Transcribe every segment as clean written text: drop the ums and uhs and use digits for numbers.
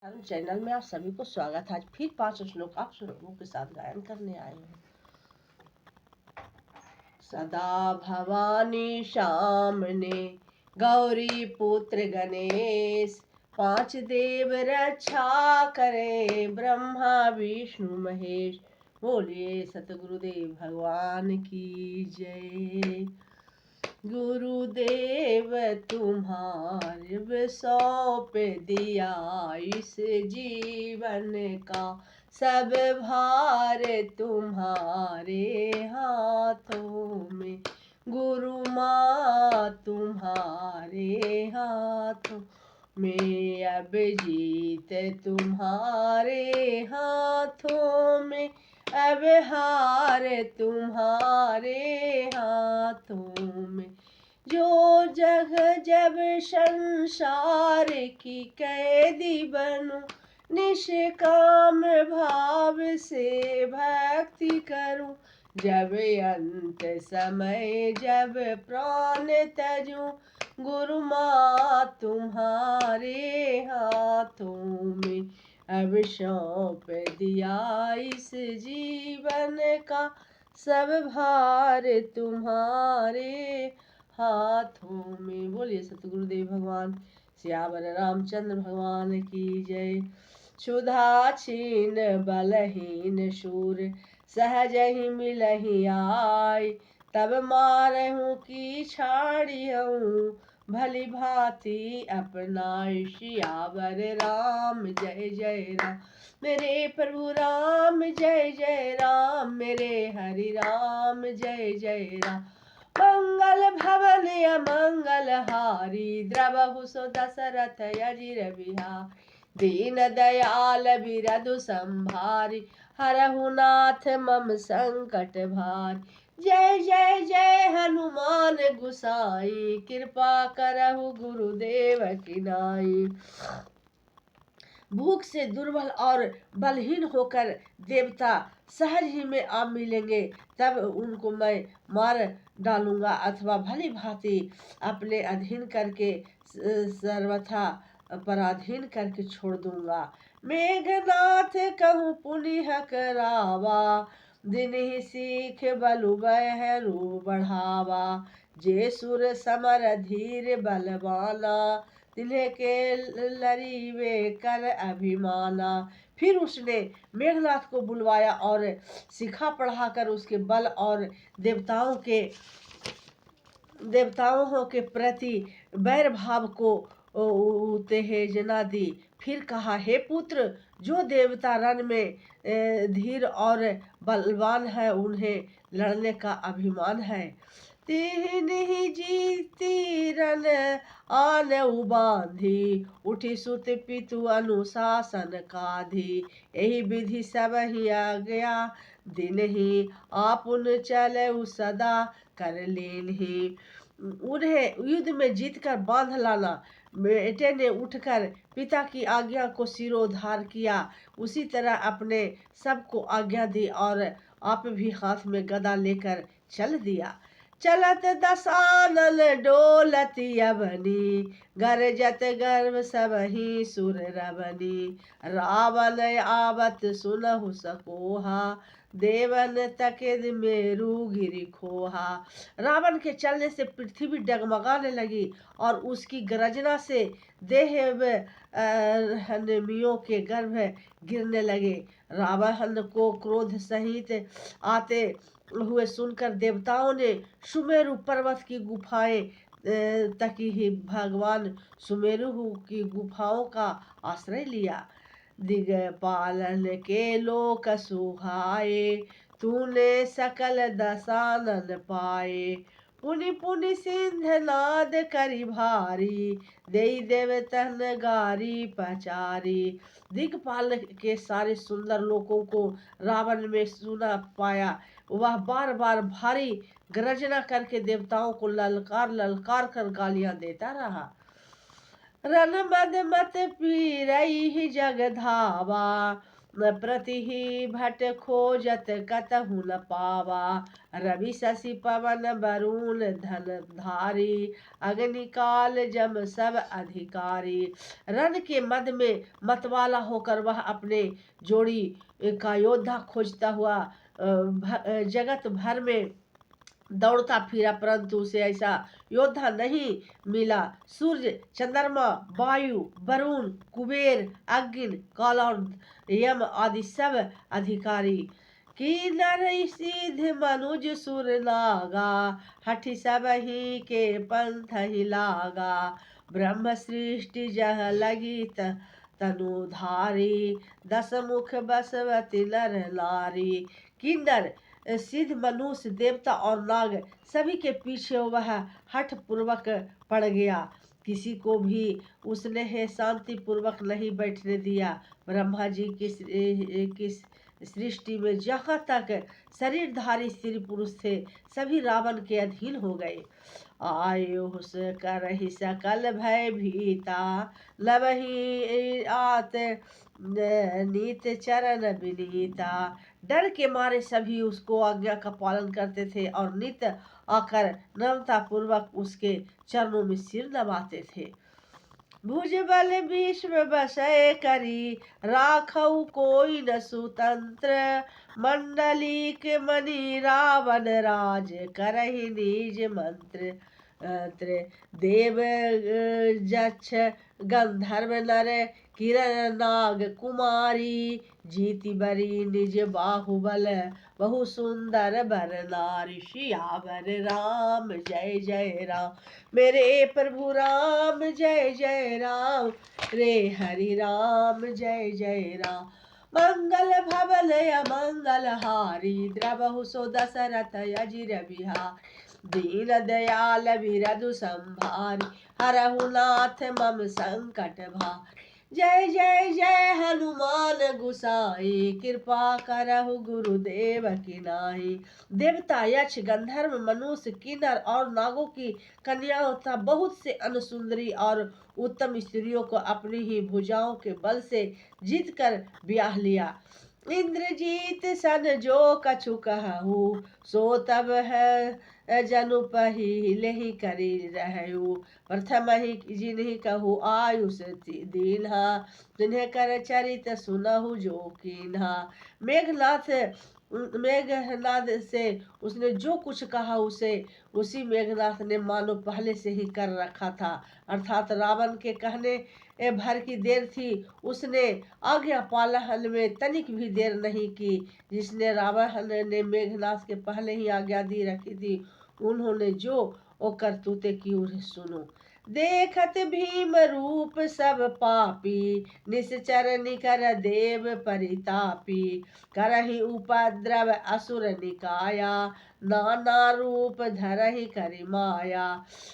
धर्म चैनल में आप सभी को स्वागत है। आज फिर 5 श्लोक आप श्लोकों के साथ गायन करने आए हैं। सदा भवानी सामने गौरी पुत्र गणेश, 5 देव रक्षा करे ब्रह्मा विष्णु महेश। बोलिए सतगुरुदेव भगवान की जय। गुरुदेव तुम्हारे सौंप दिया इस जीवन का, सब भार तुम्हारे हाथों में। गुरु माँ तुम्हारे हाथों में, अब जीत तुम्हारे हाथों में, अब हार तुम्हारे हाथों में। जो जग जब संसार की कैदी बनूं, निष्काम भाव से भक्ति करूं। जब अंत समय जब प्राण त्यजूं, गुरु माँ तुम्हारे हाथों में, अब सौंप दिया इस जीवन का, सब भार तुम्हारे हाथों में। बोलिए सतगुरुदेव भगवान सियावर रामचंद्र भगवान की जय। क्षुधा छीन बलहीन शूर, सहज ही मिलही आय। तब मारहूँ की छाड़ियऊँ, भली भांति अपनाय। सियावर राम जय जय राम, मेरे प्रभु राम जय जय राम, मेरे हरि राम जय जय राम। मंगल भवन अमंगल हारी, द्रवहु सो दशरथ अजिर बिहारी। दीन दयाल बिरधु संभारी, हरहु नाथ मम संकट भारी। जय जय जय हनुमान गुसाई, कृपा करहु गुरुदेव की नाई। भूख से दुर्बल और बलहीन होकर देवता सहज ही में आ मिलेंगे, तब उनको मैं मार डालूंगा अथवा भली भांति अपने अधीन करके सर्वथा पराधीन करके छोड़ दूंगा। मेघनाथ कहूँ पुनिह करावा, दिन ही सीख बलु बहरू बढ़ावा। जे सुर समर धीर बलवाना, तिन्हें के लरीवे कर अभिमाना। फिर उसने मेघनाथ को बुलवाया और सिखा पढ़ाकर उसके बल और देवताओं के प्रति बैर भाव को उत्तेजना दी। फिर कहा, हे पुत्र, जो देवता रण में धीर और बलवान है, उन्हें लड़ने का अभिमान है। तीन ही जीती रन आन उबांधी, उठी सुत पितु अनुशासन काधी। यही विधि सब ही आ गया दिन ही, आपुन चले सदा कर लेन ही। उन्हें युद्ध में जीतकर बांध लाना। बेटे ने उठकर पिता की आज्ञा को सिरोधार किया, उसी तरह अपने सबको आज्ञा दी और आप भी हाथ में गदा लेकर चल दिया। चलत दशानन डोलत अवनी, गरजत गर्व सबहि सुर रवनी। रावण आवत सुनहु सकोहा, देवन तकिद मेरु गिरि खोहा। रावण के चलने से पृथ्वी डगमगाने लगी और उसकी गरजना से देहमियों के गर्भ गिरने लगे। रावण को क्रोध सहित आते हुए सुनकर देवताओं ने सुमेरु पर्वत की गुफाएं तक ही भगवान सुमेरु की गुफाओं का आश्रय लिया। दिगपालन के लोक सुहाए, तूने सकल दशानन पाए। पुनि पुनि सिंध नाद करी भारी, देई देवतन गारी पचारी। दिगपाल के सारे सुंदर लोकों को रावण में सुना पाया। वह बार बार भारी गर्जना करके देवताओं को ललकार ललकार कर गालियां देता रहा। रन मद मत पीरई जग धावा, प्रति ही भट खोजत कतहु न पावा। रवि शशि पवन वरुण धन धारी, अग्नि काल जम सब अधिकारी। रण के मद में मतवाला होकर वह अपने जोड़ी का योद्धा खोजता हुआ जगत भर में दौड़ता फिरा, परंतु उसे ऐसा योद्धा नहीं मिला। सूर्य, चंद्रमा, वायु, वरुण, कुबेर, अग्नि, काल और यम आदि सब अधिकारी। कि नर सिद्ध मनुज सुर नागा, हठि सब ही के पंथ ही लागा। ब्रह्म सृष्टि जह लगी तनुधारी, दस मुख बसवती नर नारी। किन्नर, सिद्ध, मनुष्य, देवता और नाग सभी के पीछे वह हठ पूर्वक पड़ गया। किसी को भी उसने शांति पूर्वक नहीं बैठने दिया। ब्रह्मा जी की सृष्टि में जहाँ तक शरीरधारी स्त्री पुरुष थे, सभी रावण के अधीन हो गए। आयुष करहि सकल भय भीता, लवही आत नीत चरण विनीता। डर के मारे सभी उसको आज्ञा का पालन करते थे और नित्य आकर नम्रता पूर्वक उसके चरणों में सिर नवाते थे। भुजबल विश्व बसय करी, राखऊ कोई न सुतंत्र। मंडली के मणि रावण राज, करहि निज मंत्र। देव जक्ष गंधर्व नर, किरण नाग कुमारी। जीति बरी निज बाहुबल, बहु सुंदर बर नारी। सियावर राम जय जय राम, मेरे प्रभु राम जय जय राम। रे हरि राम जय जय राम। मंगल भवन अमंगल हारी, द्रवहु सो दशरथ अजिर बिहार। दीन दयाल विरधु संभारी, हरहु नाथ मम संकट भार। जय जय जय हनुमान गुसाई, कृपा करहु गुरुदेव की नाई। देवता, यक्ष, गंधर्व, मनुष्य, किन्नर और नागों की कन्याओं तथा बहुत से अनुसुंदरी और उत्तम स्त्रियों को अपनी ही भुजाओं के बल से जीत कर ब्याह लिया। इंद्रजीत सन जो कछु कहू, सो तब है जनु पहिले ही करी रहू। प्रथम ही जिन्हि कहू आयुष दीन्हा, तिन्हे कर चरित सुनहु जो कीन्हा। मेघनाथ से उसने जो कुछ कहा उसे उसी मेघनाथ ने मानो पहले से ही कर रखा था। अर्थात रावण के कहने भर की देर थी, उसने आज्ञा पालन में तनिक भी देर नहीं की। जिसने रावण ने मेघनाथ के पहले ही आज्ञा दी रखी थी, उन्होंने जो करतूते की उन्हें सुनो। देखत भीम रूप सब पापी, निश्चर निकर देव परितापी। करहि उपद्रव असुर निकाया, नाना रूप धरहि करि माया।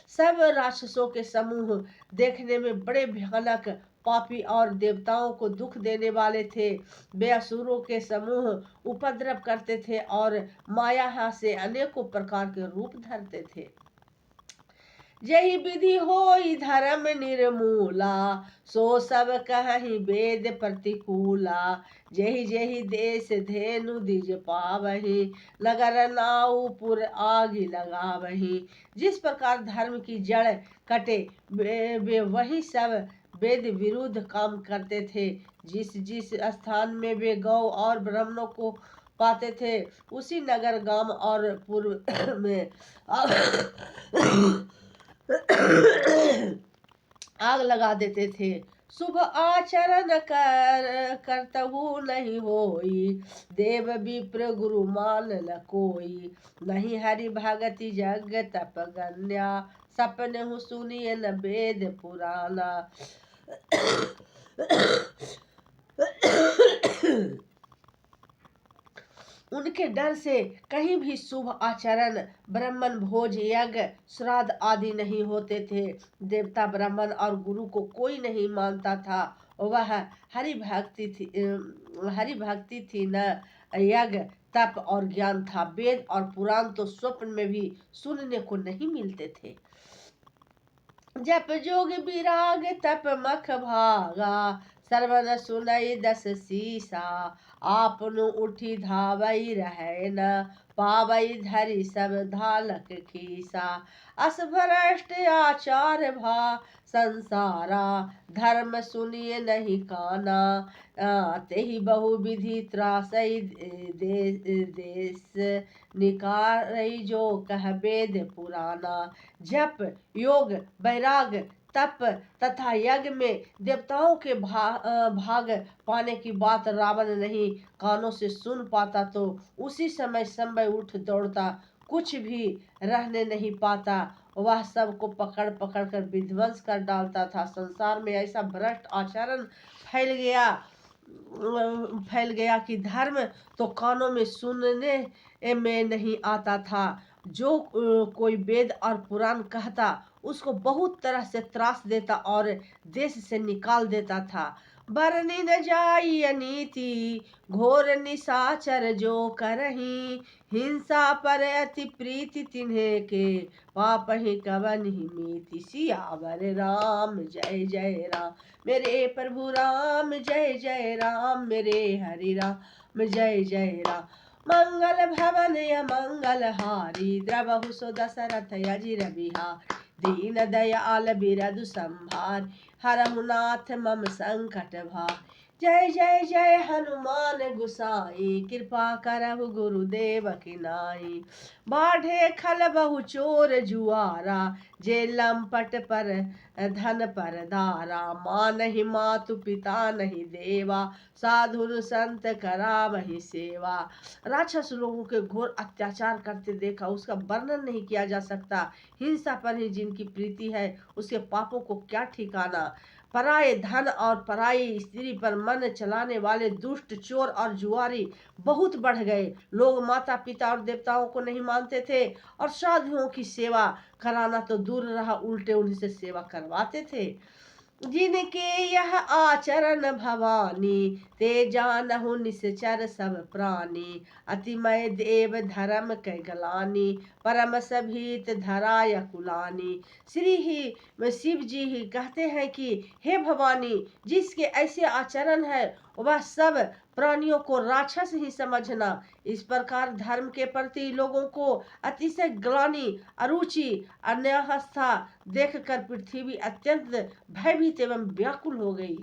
सब राक्षसों के समूह देखने में बड़े भयानक, पापी और देवताओं को दुख देने वाले थे। वे असुरों के समूह उपद्रव करते थे और माया से अनेकों प्रकार के रूप धरते थे। जही विधि होई धर्म निर्मूला, सो सब कहि वेद प्रतिकूला। जही जही देश धेनु द्विज पावही, नगर नाउ पुर आगि लगावही। जिस प्रकार धर्म की जड़ कटे, वे वही सब वेद विरुद्ध काम करते थे। जिस जिस स्थान में वे गौ और ब्राह्मणों को पाते थे, उसी नगर, गांव और पूर्व में आग लगा देते थे। शुभ आचरण करतहु नहीं होई, देव विप्र गुरु मान न कोई। नहीं हरि भगति जग तप गण्या, सपने सुनिए न वेद पुराना। उनके डर से कहीं भी शुभ आचरण, ब्राह्मण भोज, यज्ञ, श्राद्ध आदि नहीं होते थे। देवता, ब्राह्मण और गुरु को कोई नहीं मानता था। वह हरि भक्ति थी, न यज्ञ, तप और ज्ञान था। वेद और पुराण तो स्वप्न में भी सुनने को नहीं मिलते थे। जप जोग विराग तप मख भागा, सर्वन सुनई दस सीसा, आपनु उठी धावई रहे न, पावई धरि सब धालक खीसा। अस भ्रष्ट आचार भा संसारा, धर्म सुनिए नहीं काना, तेहि बहु विधि त्रासई देश, निकारई जो कह वेद पुराना। जप, योग, वैराग, तप तथा यज्ञ में देवताओं के भाग पाने की बात रावण नहीं कानों से सुन पाता तो उसी समय समय उठ दौड़ता, कुछ भी रहने नहीं पाता। वह सबको पकड़ पकड़ कर विध्वंस कर डालता था। संसार में ऐसा भ्रष्ट आचरण फैल गया कि धर्म तो कानों में सुनने में नहीं आता था। जो कोई वेद और पुराण कहता उसको बहुत तरह से त्रास देता और देश से निकाल देता था। बरनी न जाई अनीति, घोर निशाचर जो करही, हिंसा पर अति प्रीति तिन्हे के, पाप ही कवन ही मीति। सियावर राम जय जय राम, मेरे प्रभु राम जय जय राम, मेरे हरि राम जय जय राम। मंगल भवन अमंगल हारी, द्रवहु सो दशरथ अजिर बिहार, दीन दयाल बिरदु संभार, हरहु नाथ मम संकट भार। जय जय जय हनुमान गुसाई, कृपा करहु गुरुदेव की नाई। बाढ़े खल बहु चोर जुआरा, जे लंपट पर धन पर दारा। माँ नहीं मातु पिता नहीं देवा, साधु संत करावहि सेवा। राक्षस लोगों के घोर अत्याचार करते देखा, उसका वर्णन नहीं किया जा सकता। हिंसा पर ही जिनकी प्रीति है उसके पापों को क्या ठिकाना। पराये धन और पराई स्त्री पर मन चलाने वाले दुष्ट चोर और जुआरी बहुत बढ़ गए। लोग माता पिता और देवताओं को नहीं मानते थे और साधुओं की सेवा कराना तो दूर रहा, उल्टे उन्हीं से सेवा करवाते थे। जिनके यह आचरण भवानी, ते जानहु निश्चर सब प्राणी। अतिमय देव धर्म कै गलानी, परम सभीत धराय कुलानी। श्री ही शिव जी ही कहते हैं कि हे भवानी, जिसके ऐसे आचरण है वह सब प्राणियों को राक्षस ही समझना। इस प्रकार धर्म के प्रति लोगों को अतिशय ग्लानि, अरुचि, अन्यायस्था देखकर पृथ्वी अत्यंत भयभीत एवं व्याकुल हो गई।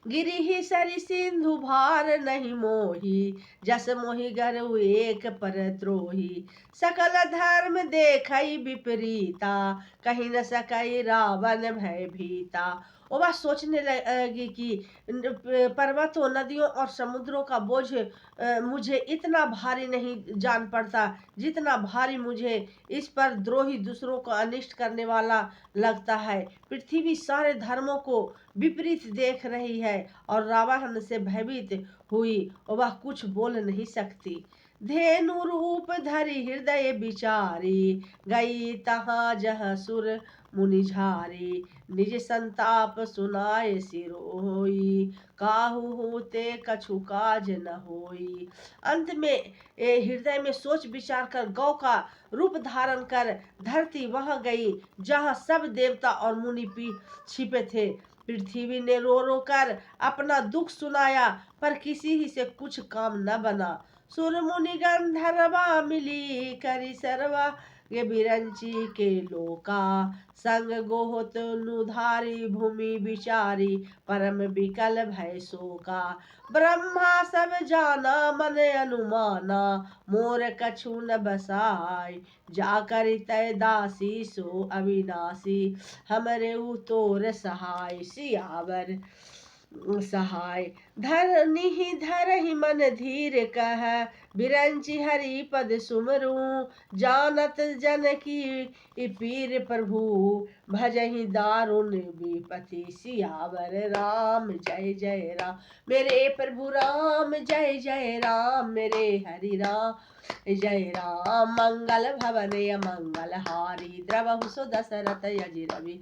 गिरि सरि सिंधु भार नहीं मोही, जस मोहि गरु एक पर द्रोही। सकल धर्म देखई विपरीता, कहीं न सकई रावण भय भीता। और वह सोचने लगी कि पर्वतों, नदियों और समुद्रों का बोझ मुझे इतना भारी नहीं जान पड़ता जितना भारी मुझे इस पर द्रोही दूसरों को अनिष्ट करने वाला लगता है। पृथ्वी सारे धर्मों को विपरीत देख रही है और रावण से भयभीत हुई और वह कुछ बोल नहीं सकती। धेनु रूप धरि हृदय विचारी, गई तहाँ जहाँ सुर मुनि झारी। निज संताप सुनाए सिरोई, काहू होते कछु काज न होई। अंत में हृदय में सोच विचार कर गौ का रूप धारण कर धरती वह गई जहाँ सब देवता और मुनि छिपे थे। पृथ्वी ने रो रो कर अपना दुख सुनाया पर किसी ही से कुछ काम न बना। सुर मुनि गंधर्वा मिली करी सर्वा, ये बिरंची के लोका। संग गोहत नुधारी भूमि विचारी, परम विकल भय शोका। ब्रह्मा सब जाना मन अनुमाना, मोर कछु न बसाय। जाकर तय दासी सो अविनाशी, हमरे तोर सहाय। सियावर सहाय धरनी ही धरहि मन धीर कह, बिरंचि हरि पद सुमरू। जानत जन की पीर प्रभु, भजहि दारुण विपति। सियावर राम जय जय राम, मेरे प्रभु राम जय जय राम, मेरे हरि राम जय राम। मंगल भवन अमंगल हारी, द्रवहु सो दशरथ अजिर बिहारी।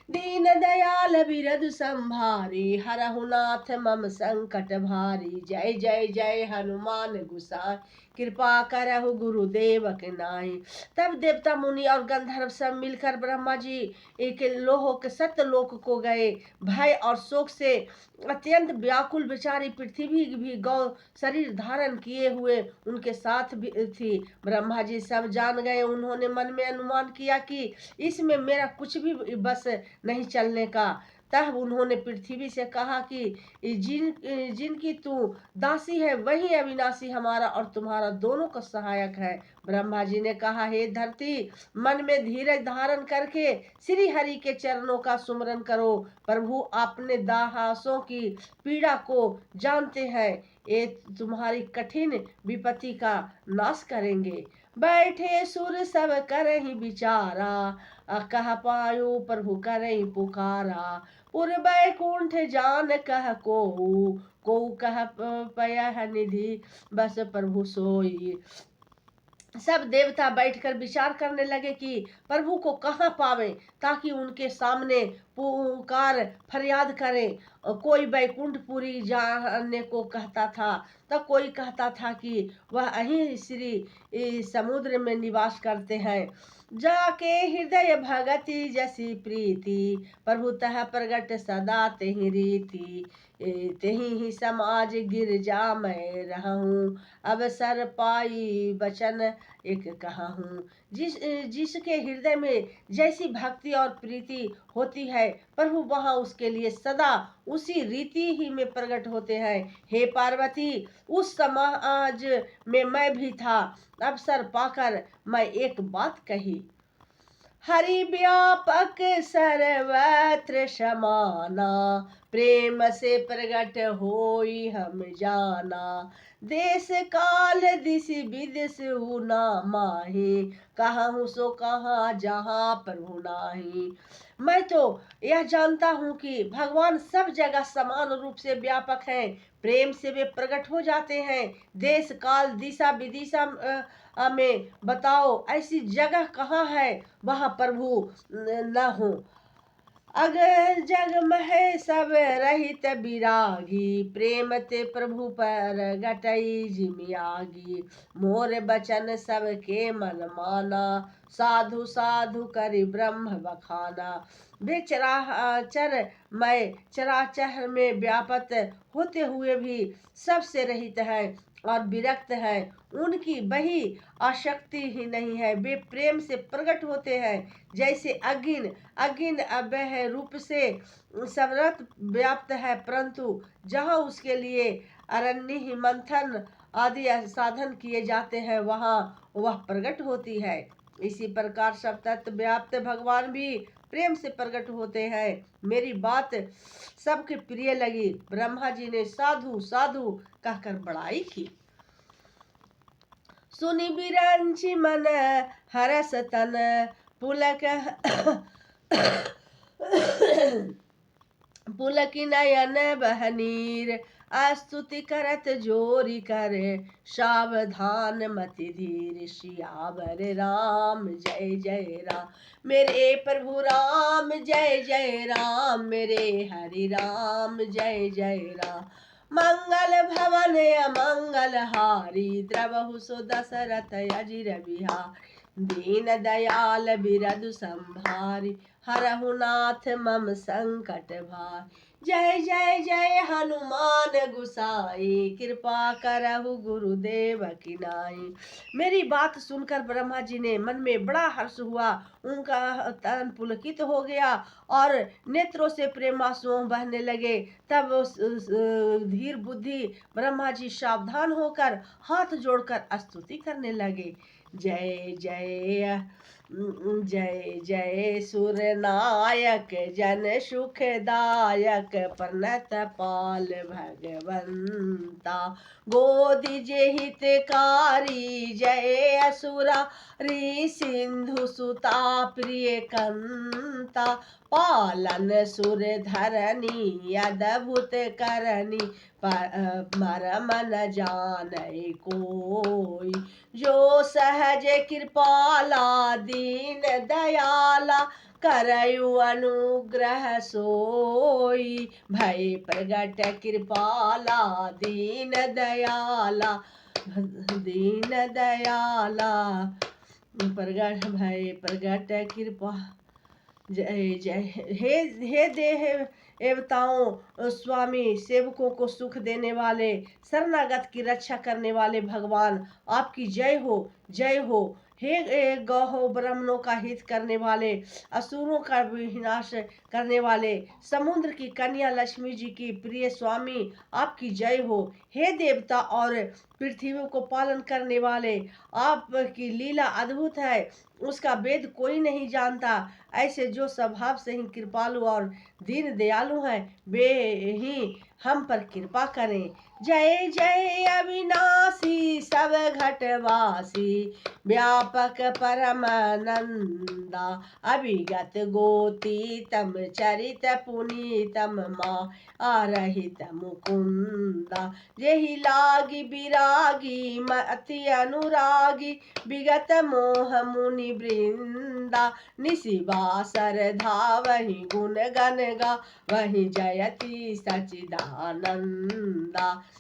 दीन दयाल बिरदु संभारी, हरहु नाथ मम संकट भारी। जय जय जय हनुमान गुसाई, कृपा करहु गुरुदेव के नाई। तब देवता मुनि और गंधर्व सब मिलकर ब्रह्मा जी एक लोक सत्यलोक को गए। भय और शोक से अत्यंत व्याकुल बेचारी पृथ्वी भी गौ शरीर धारण किए हुए उनके साथ भी थी। ब्रह्मा जी सब जान गए। उन्होंने मन में अनुमान किया कि इसमें मेरा कुछ भी बस नहीं चलने का। तब उन्होंने पृथ्वी से कहा कि जिनकी तू दासी है वही अविनाशी हमारा और तुम्हारा दोनों का सहायक है। ब्रह्मा जी ने कहा, हे धरती, मन में धीरज धारण करके श्री हरि के चरणों का सुमरन करो। प्रभु अपने दासों की पीड़ा को जानते हैं, ये तुम्हारी कठिन विपत्ति का नाश करेंगे। बैठे सुर सब करहि विचारा, कह पायो प्रभु करहि पुकारा। पुर बैकुंठ जान कह को कह पयह निधि, बस प्रभु सोई। सब देवता बैठकर विचार करने लगे कि प्रभु को कहाँ पावे ताकि उनके सामने पुकार फरियाद करें। कोई बैकुंठपुरी जाने को कहता था, तो कोई कहता था कि वह अहीं श्री समुद्र में निवास करते हैं। जाके हृदय भगति जसी प्रीति, प्रभु तह प्रगट सदा तेहि रीति। तेहि ही समाज गिरजा मैं रहूं, अवसर पाई बचन एक कहा हूँ। जिसके हृदय में जैसी भक्ति और प्रीति होती है, प्रभु वहाँ उसके लिए सदा उसी रीति ही में प्रकट होते हैं। हे पार्वती, उस समाज में मैं भी था। अवसर पाकर मैं एक बात कही, हरि व्यापक सर्वत्र समाना, प्रेम से प्रगट होई हम जाना। देश काल दिश विदिश ना माही, कहाँ सो कहाँ जहाँ प्रभु नाही। मैं तो यह जानता हूँ कि भगवान सब जगह समान रूप से व्यापक हैं। प्रेम से वे प्रकट हो जाते हैं। देश काल दिशा विदिशा में बताओ ऐसी जगह कहाँ है वहाँ प्रभु न हो। अगर जग मह सब रहित विरागी, प्रेम ते प्रभु पर गटई जिमियागी। मोर बचन सबके मन माना, साधु साधु करि ब्रह्म बखाना। वे चराचर मैं चराचर में व्यापत होते हुए भी सबसे रहित है और विरक्त है। उनकी वही आसक्ति ही नहीं है। वे प्रेम से प्रकट होते हैं जैसे अग्नि अव्यय रूप से सर्वत्र व्याप्त है, परंतु जहाँ उसके लिए अरण्य ही मंथन आदि साधन किए जाते हैं वहाँ वह प्रकट होती है। इसी प्रकार सब तत्व व्याप्त भगवान भी प्रेम से प्रकट होते हैं। मेरी बात सबके प्रिय लगी। ब्रह्मा जी ने साधु साधु कहकर बड़ाई की। सुनि बिरंचि मन हरस तन, पुलक पुलक नयन बहनीर। स्तुति करत जोरी कर, सावधान मति धीर। सियावर राम जय जय राम, मेरे प्रभु राम जय जय राम। मेरे हरि राम जय जय राम। मंगल भवन अमंगल हारी, द्रवहु सो दशरथ अजिर बिहारी। दीन दयाल बिरदु संभारी, हरहु नाथ मम संकट भारी। जय जय जय हनुमान गुसाई, कृपा करहु गुरुदेव की नाई। मेरी बात सुनकर ब्रह्मा जी ने मन में बड़ा हर्ष हुआ। उनका तन पुलकित हो गया और नेत्रों से प्रेमांसु बहने लगे। तब धीर बुद्धि ब्रह्मा जी सावधान होकर हाथ जोड़कर स्तुति करने लगे। जय जय जय जय सुर नायक, जन सुखदायक, प्रणत पाल भगवंता। गोदी जे हितकारी, जय असुरा री सिंधु सुता प्रिय कंता। पालन सुर धरनी, अद्भुत करनी, मरम न जानै कोई। जो सहज कृपाला, दीन दयाला, करयु अनुग्रह सोई, भय प्रगट कृपाला दीन दयाला, दीन दयाला। प्रगट भय प्रगट कृपा, जय जय। हे देह देवताओं स्वामी, सेवकों को सुख देने वाले, शरणागत की रक्षा करने वाले भगवान, आपकी जय हो, जय हो। हे गौ ब्राह्मणों का हित करने वाले, असुरों का विनाश करने वाले, समुद्र की कन्या लक्ष्मी जी की प्रिय स्वामी, आपकी जय हो। हे देवता और पृथ्वी को पालन करने वाले, आपकी लीला अद्भुत है, उसका वेद कोई नहीं जानता। ऐसे जो स्वभाव से ही कृपालु और दीन दयालु हैं, वे ही हम पर कृपा करें। जय जय अविनाशी सब घटवासी, व्यापक परमानंदा, अभिगत गोतीतम चरित पुनीतम मा आरहित मुकुंदा। जेहि लागी विरागी मति अनुरागी, विगत मोह मुनि वृंदा, निशि बासर धावहि गुण गण गा, वही जयति सचिदानंदा।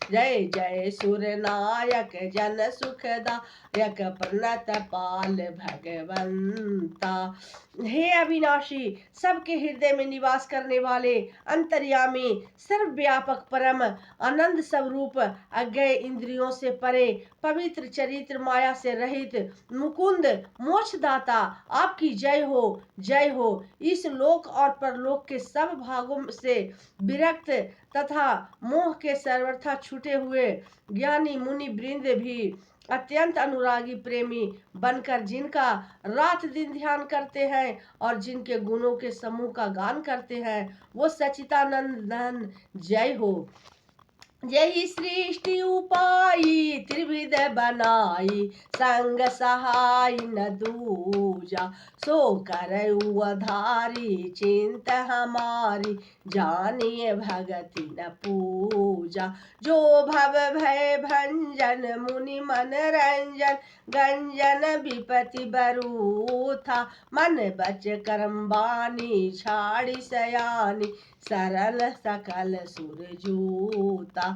जय जय सुर नायक जन सुखदायक, प्रणत पाल भगवंता। हे अविनाशी, सबके हृदय में निवास करने वाले, अंतर्यामी, सर्वव्यापक, परम आनंद स्वरूप, अज्ञेय इंद्रियों से परे, पवित्र चरित्र, माया से रहित, मुकुंद मोक्षदाता, आपकी जय हो, जय हो। इस लोक और परलोक के सब भागों से विरक्त तथा मोह के सर्वथा छूटे हुए ज्ञानी मुनि वृंद भी अत्यंत अनुरागी प्रेमी बनकर जिनका रात दिन ध्यान करते हैं और जिनके गुणों के समूह का गान करते हैं, वो सच्चिदानंदन जय हो। यही सृष्टि उपाई त्रिविध बनाई, संग सहाय न दूजा, सो करऊ आधारी चिंत हमारी, जानिए भगति न पूजा। जो भव भय भंजन मुनि मन रंजन, गंजन विपति बरूथा, मन बच कर्म बानी छाड़ी सयानी, सरल सकल सुर जूता।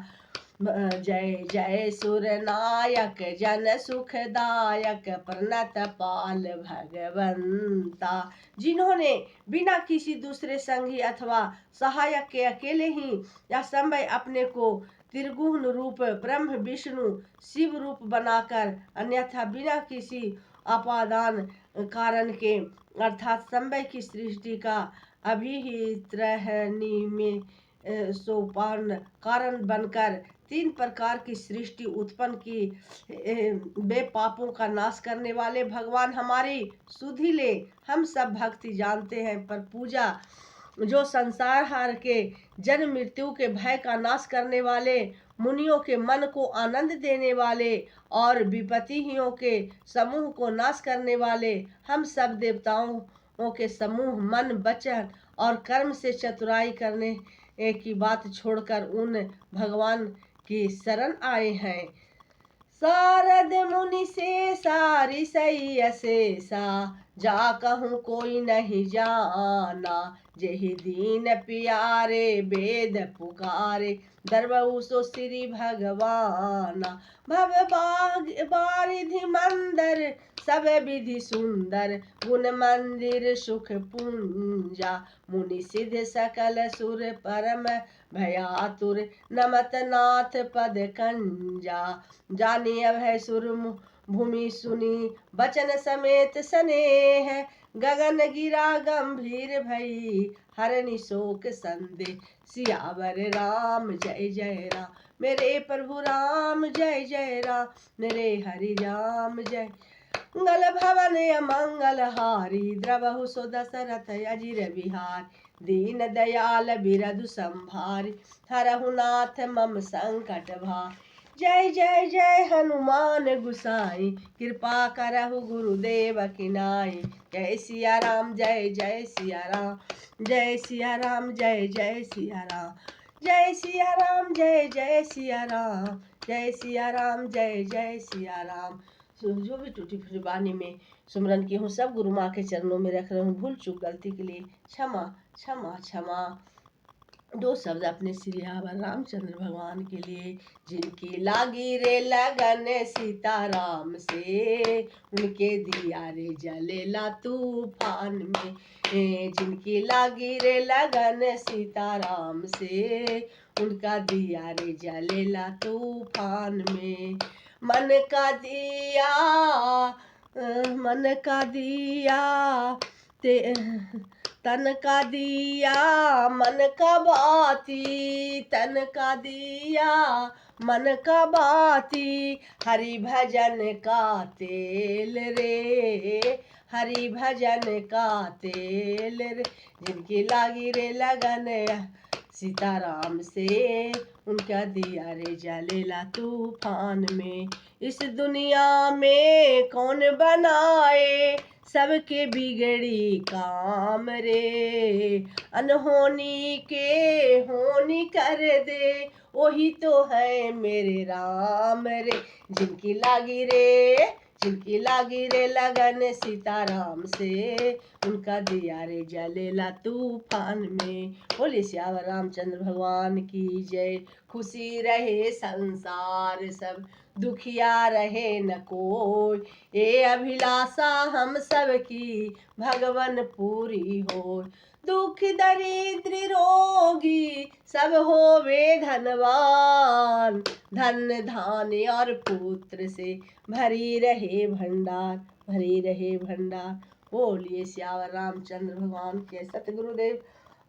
जय जय सुर नायक जन सुखदायक, प्रणत पाल भगवंता। जिन्होंने बिना किसी दूसरे संगी अथवा सहायक के अकेले ही या समय अपने को त्रिगुण रूप ब्रह्म विष्णु शिव रूप बनाकर, अन्यथा बिना किसी अपादान कारण के अर्थात समय की सृष्टि का अभिहित रहनी में सोपान कारण बनकर तीन प्रकार की सृष्टि उत्पन्न की, वे पापों का नाश करने वाले भगवान हमारी सुधि ले। हम सब भक्ति जानते हैं, पर पूजा जो संसार हार के जन्म मृत्यु के भय का नाश करने वाले, मुनियों के मन को आनंद देने वाले और विपत्तियों के समूह को नाश करने वाले, हम सब देवताओं के समूह मन वचन और कर्म से चतुराई करने की बात छोड़कर उन भगवान की शरण आए हैं। सारद मुनि से सारी सही अशेषा, जा कहूँ कोई नहीं जाना, जेहि दीन प्यारे वेद पुकारे, दरबहु सो श्री भगवाना। भव बारिधि मंदर सब विधि सुंदर, गुण मंदिर सुख पुंजा, मुनि सिद्ध सकल सुर परम भयातुर, नमत नाथ पद कंजा। जानी अभय सुर भूमि सुनी, बचन समेत स्नेह, गगन गिरा गंभीर भई, हरनि शोक संदेह, सियावर राम जय जय राम, मेरे प्रभु राम जय जय राम, मेरे हरि राम जय। मंगल भवन अमंगल हारी, द्रवहु सो दशरथ अजिर बिहार, दीन दयाल बिरधु संभारी, हरहु नाथ मम संकट भार। जय जय जय हनुमान गुसाई, कृपा करहु गुरुदेव की नाई। जय सिया राम जय जय सिया राम, जय सिया राम जय जय सिया राम, जय सिया राम जय जय सिया राम, जय सिया राम जय जय सिया राम। जो भी टूटी फूटी वाणी में सुमरन की हूँ, सब गुरु माँ के चरणों में रख रहा हूँ। भूल चूक गलती के लिए क्षमा क्षमा क्षमा। दो शब्द अपने श्री रामचंद्र भगवान के लिए। जिनकी लागी रे लगन सीताराम से, उनके दिया रे जलेला तूफान में। जिनकी लागी रे लगन सीताराम से, उनका दिया रे जलेला तूफान में। मन का दिया मन का दिया ते तन का दिया मन का बाती, तन का दिया मन का बाती। हरि भजन का तेल रे, हरि भजन का तेल रे। जिनकी लागी रे लगन सीताराम से, उनका दिया रे जलेला तूफान में। इस दुनिया में कौन बनाए सबके बिगड़ी काम रे। अनहोनी के होनी कर दे, वही तो है मेरे राम रे। जिनकी लागी रे लगन सीताराम से, उनका दिया रे जलेला तूफान में। बोले श्याम रामचंद्र भगवान की जय। खुशी रहे संसार सब, दुखिया रहे न कोई। ये अभिलाषा हम सब की भगवन पूरी हो। दुख दरिद्र रोगी सब होवे धनवान, धन धान्य और पुत्र से भरी रहे भंडार, भरी रहे भंडार। बोलिए श्याम रामचंद्र भगवान के। सतगुरुदेव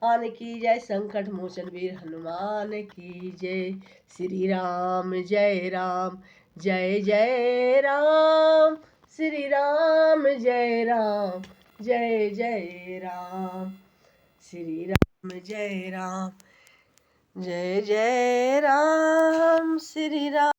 आन की जय। संकट मोचन वीर हनुमान की जय। श्री राम जय राम, जय जय राम। श्री राम जय राम, जय जय राम। श्री राम जय राम, जय जय राम। श्री राम।